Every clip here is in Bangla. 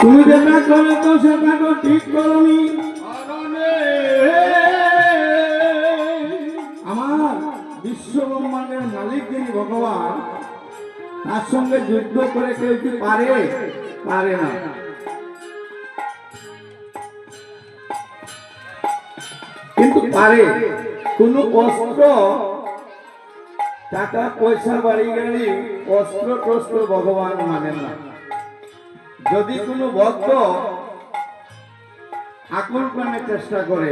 তুমি যেটা করে তো সেটা তো ঠিক করনি। আমার বিশ্ব ব্রহ্মাণ্ডের মালিক যিনি ভগবান, তার সঙ্গে যুদ্ধ করে কেউ কি পারে? পারে না। কিন্তু পারে কোন অস্ত্র, টাকা পয়সা বাড়ি গাড়ি, অস্ত্র টস্ত্র ভগবান মানে না। যদি কোনো ভক্ত আকুল প্রাণে চেষ্টা করে,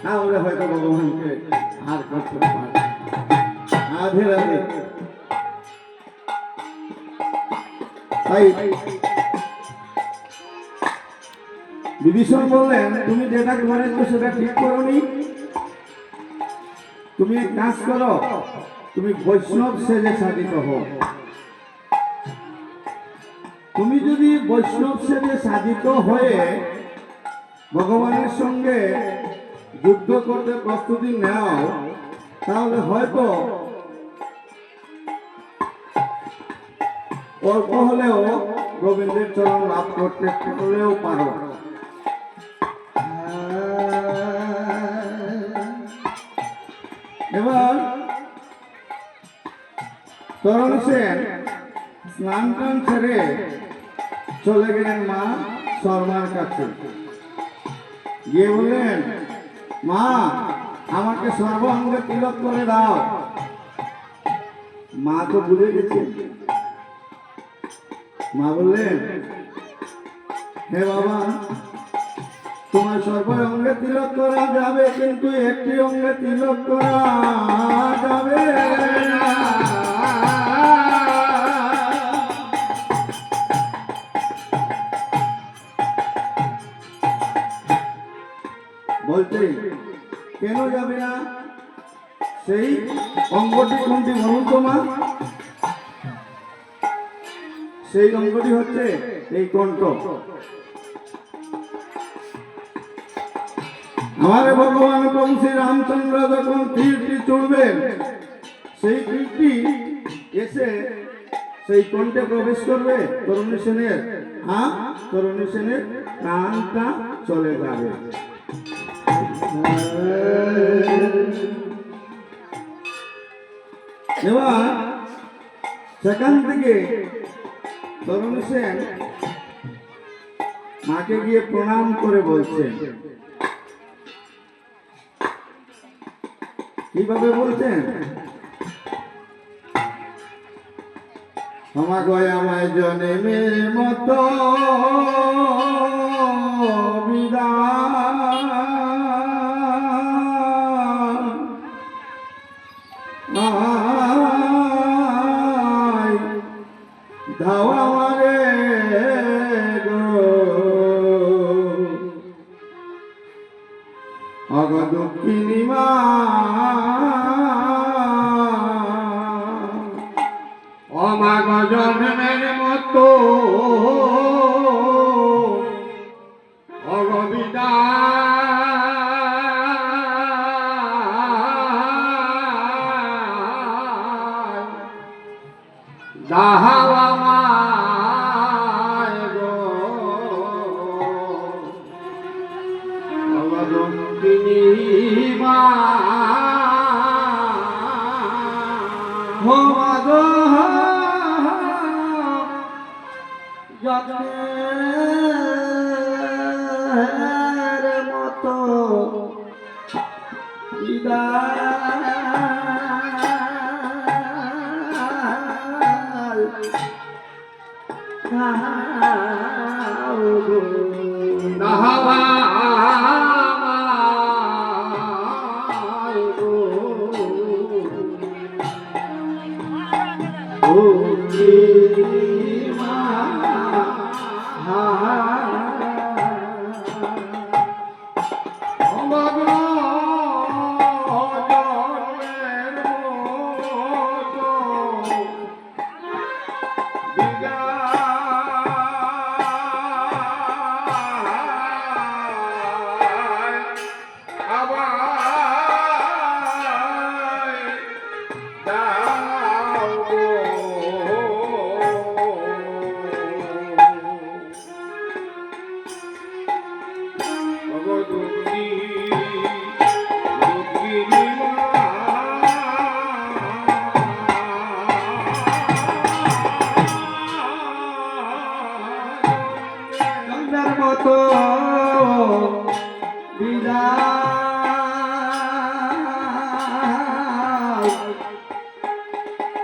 তাহলে হয়তো ভগবানকে আর করতে পারে। রাধে রাধে। তাই বিভীষণ বললেন, তুমি যেটা করেছো সেটা ঠিক করনি। তুমি এক কাজ করো, তুমি বৈষ্ণব সেজে সাধিত হও। তুমি যদি বৈষ্ণব সেজে সাধিত হয়ে ভগবানের সঙ্গে যুদ্ধ করতে প্রস্তুতি নাও, তাহলে হয়তো অল্প হলেও গোবিন্দের চরণ লাভ করতে হলেও পারো। এবার তরুণ সেন স্নান টান ছেড়ে চলে গেলেন মা শর্মার কাছে। গিয়ে বললেন, মা আমাকে সর্বাঙ্গে তিলক করে দাও। মা তো বুঝে গেছে। মা বললেন, হে বাবা, তোমার সর্বাঙ্গে তিলক করা যাবে, কিন্তু একটি অঙ্গে তিলক করা যাবে না। বলতে কেন যাবে না? সেই অঙ্গটি কোনটি বলুন তো মা? সেই অঙ্গটি হচ্ছে এই কণ্ঠ। আমার ভগবান প্রভু শ্রী রামচন্দ্র যখন তীরটি চলবেন, সেই তীরটি এসে সেই কণ্ঠে প্রবেশ করবে তরুণী সেনের। তরুণী সেনের প্রাণটা চলে যাবে। এবার সেখান থেকে তরুণী সেন মাকে গিয়ে প্রণাম করে বলছেন। কিভাবে বলছেন? ক্ষমা গয় আমায় জন্মের মতো বিদায় দাও আমারে গো, অগ দুঃখিনী মা। অমাগ জন্মের মতো অগবিদায় দাও আমায় গো, অগ দুঃখিনী মা। জন্মের মতো কত বিদায়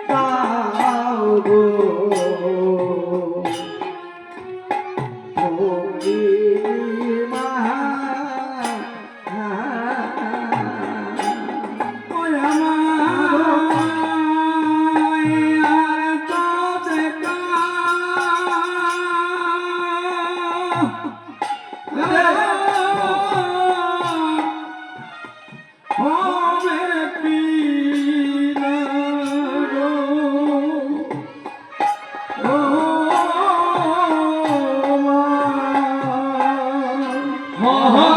দাও গো হ